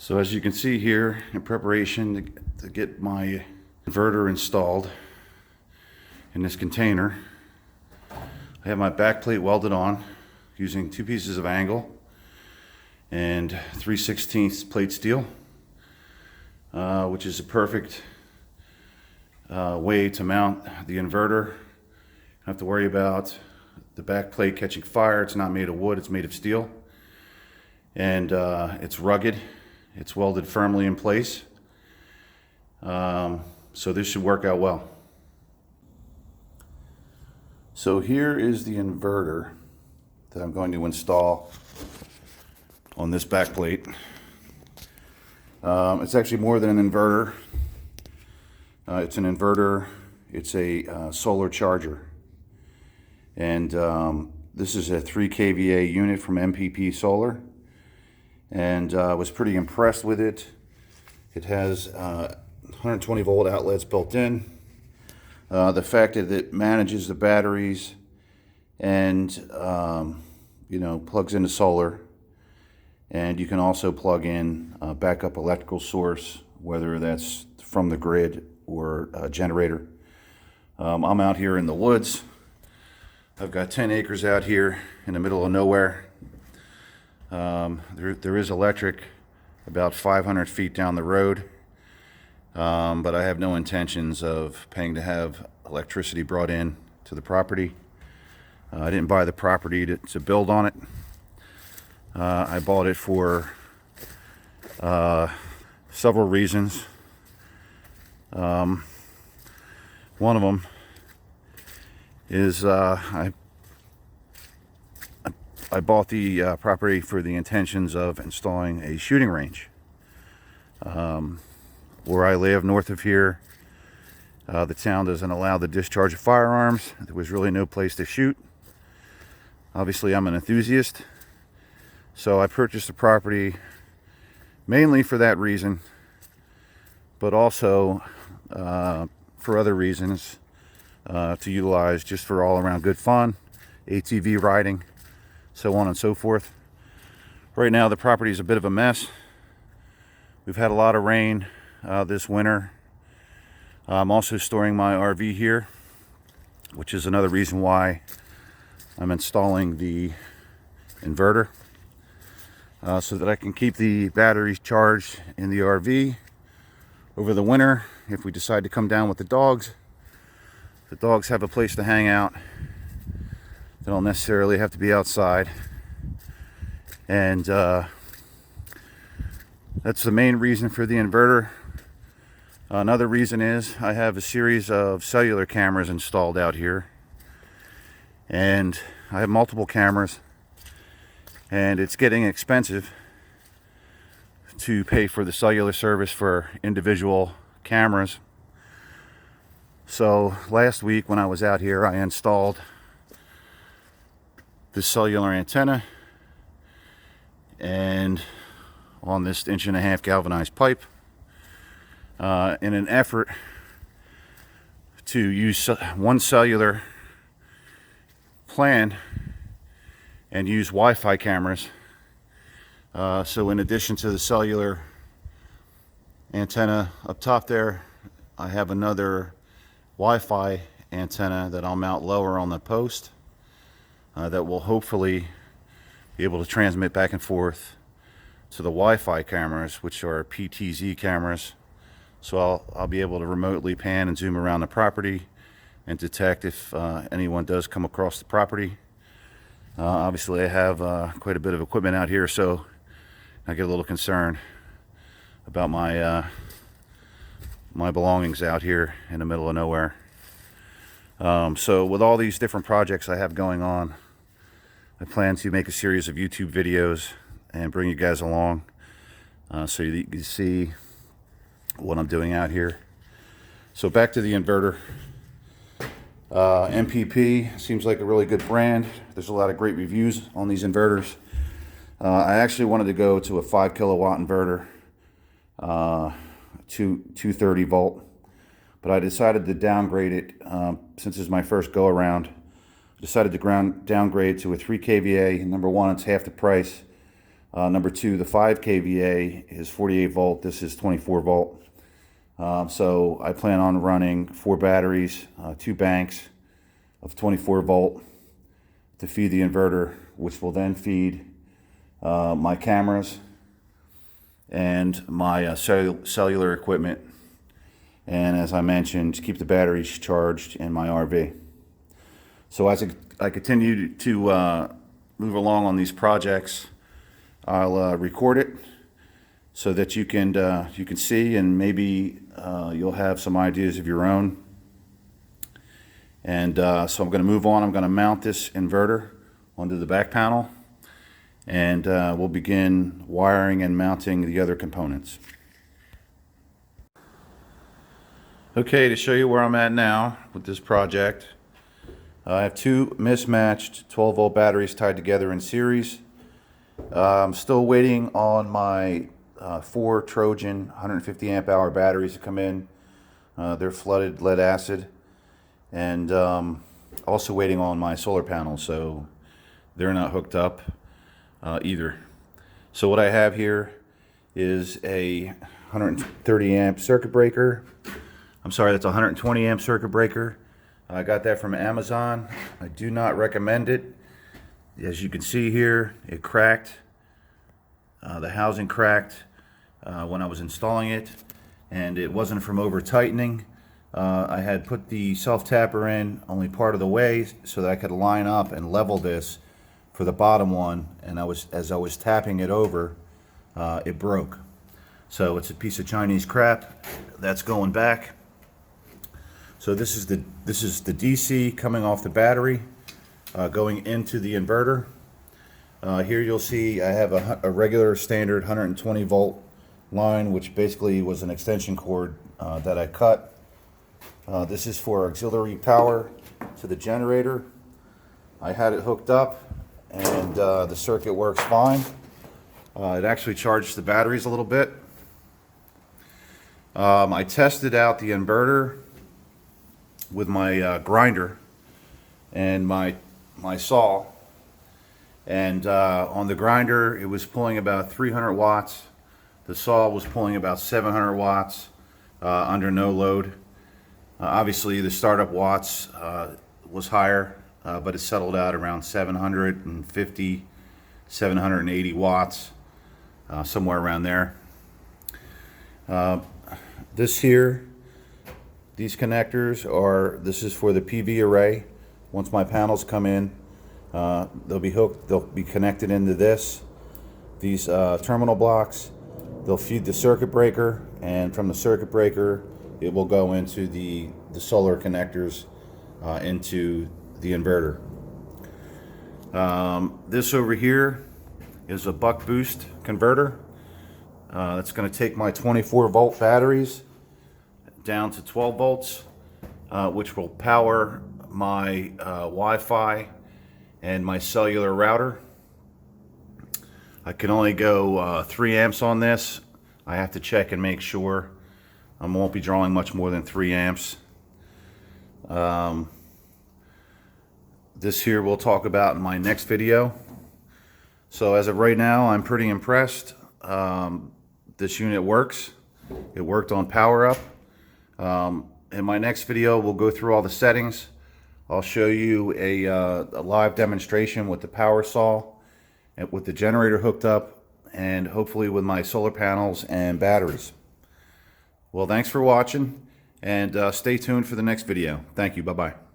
So as you can see here, in preparation to get my inverter installed in this container, I have my back plate welded on using 2 pieces of angle and 3/16 plate steel, which is a perfect way to mount the inverter. You don't have to worry about the back plate catching fire. It's not made of wood, it's made of steel. And it's rugged. It's welded firmly in place. So this should work out well. So here is the inverter that I'm going to install on this back plate. It's actually more than an inverter. It's an inverter. It's a solar charger. And this is a 3 kVA unit from MPP Solar. And I was pretty impressed with it. It has 120 volt outlets built in. The fact that it manages the batteries and plugs into solar, and you can also plug in a backup electrical source, whether that's from the grid or a generator. I'm out here in the woods. I've got 10 acres out here in the middle of nowhere. There is electric about 500 feet down the road, but I have no intentions of paying to have electricity brought in to the property. I didn't buy the property to build on it. I bought it for several reasons. One of them is I bought the property for the intentions of installing a shooting range. Where I live, north of here, the town doesn't allow the discharge of firearms. There was really no place to shoot. Obviously, I'm an enthusiast, so I purchased the property mainly for that reason, but also for other reasons, to utilize just for all-around good fun, ATV riding, so on and so forth. Right now the property is a bit of a mess. We've had a lot of rain this winter. I'm also storing my RV here, which is another reason why I'm installing the inverter, so that I can keep the batteries charged in the RV over the winter. If we decide to come down with the dogs have a place to hang out. They don't necessarily have to be outside. And that's the main reason for the inverter. Another reason is I have a series of cellular cameras installed out here. And I have multiple cameras. And it's getting expensive to pay for the cellular service for individual cameras. So last week when I was out here, I installed this cellular antenna and on this 1.5-inch galvanized pipe, in an effort to use one cellular plan and use Wi-Fi cameras. So in addition to the cellular antenna up top there, I have another Wi-Fi antenna that I'll mount lower on the post. That will hopefully be able to transmit back and forth to the Wi-Fi cameras, which are PTZ cameras. So I'll be able to remotely pan and zoom around the property and detect if anyone does come across the property. Obviously I have quite a bit of equipment out here, so I get a little concerned about my my belongings out here in the middle of nowhere. So with all these different projects I have going on, I plan to make a series of YouTube videos and bring you guys along, so you can see what I'm doing out here. So back to the inverter. MPP seems like a really good brand. There's a lot of great reviews on these inverters. I actually wanted to go to a 5 kilowatt inverter, 230 volt, but I decided to downgrade it. Since it's my first go around, I decided to downgrade to a 3 kVA. Number one, it's half the price. Number two, the 5 kVA is 48 volt. This is 24 volt. So I plan on running 4 batteries, 2 banks of 24 volt to feed the inverter, which will then feed my cameras and my cellular equipment. And as I mentioned, keep the batteries charged in my RV. So as I continue to move along on these projects, I'll record it so that you can see, and maybe you'll have some ideas of your own. And so I'm going to move on. I'm going to mount this inverter onto the back panel, and we'll begin wiring and mounting the other components. Okay, to show you where I'm at now with this project, I have 2 mismatched 12 volt batteries tied together in series. I'm still waiting on my 4 Trojan 150 amp hour batteries to come in. They're flooded lead acid, and also waiting on my solar panels, so they're not hooked up either. So what I have here is a 130 amp circuit breaker. I'm sorry, that's a 120 amp circuit breaker. I got that from Amazon. I do not recommend it. As you can see here, it cracked. The housing cracked when I was installing it, and it wasn't from over tightening. I had put the self-tapper in only part of the way so that I could line up and level this for the bottom one, and as I was tapping it over, it broke. So it's a piece of Chinese crap that's going back. So this is the DC coming off the battery, going into the inverter. Here you'll see I have a regular standard 120 volt line, which basically was an extension cord that I cut. This is for auxiliary power to the generator. I had it hooked up, and the circuit works fine. It actually charged the batteries a little bit. I tested out the inverter with my grinder and my saw, and on the grinder it was pulling about 300 watts. The saw was pulling about 700 watts under no load. Obviously the startup watts was higher, but it settled out around 750, 780 watts, somewhere around there. These connectors this is for the PV array. Once my panels come in, they'll be connected into these terminal blocks. They'll feed the circuit breaker, and from the circuit breaker it will go into the solar connectors into the inverter. This over here is a buck boost converter. That's going to take my 24 volt batteries down to 12 volts, which will power my Wi-Fi and my cellular router. I can only go 3 amps on this. I have to check and make sure. I won't be drawing much more than 3 amps. This here we'll talk about in my next video. So as of right now, I'm pretty impressed. This unit works. It worked on power up. In my next video, we'll go through all the settings. I'll show you a live demonstration with the power saw and with the generator hooked up, and hopefully with my solar panels and batteries. Well, thanks for watching, and stay tuned for the next video. Thank you. Bye-bye.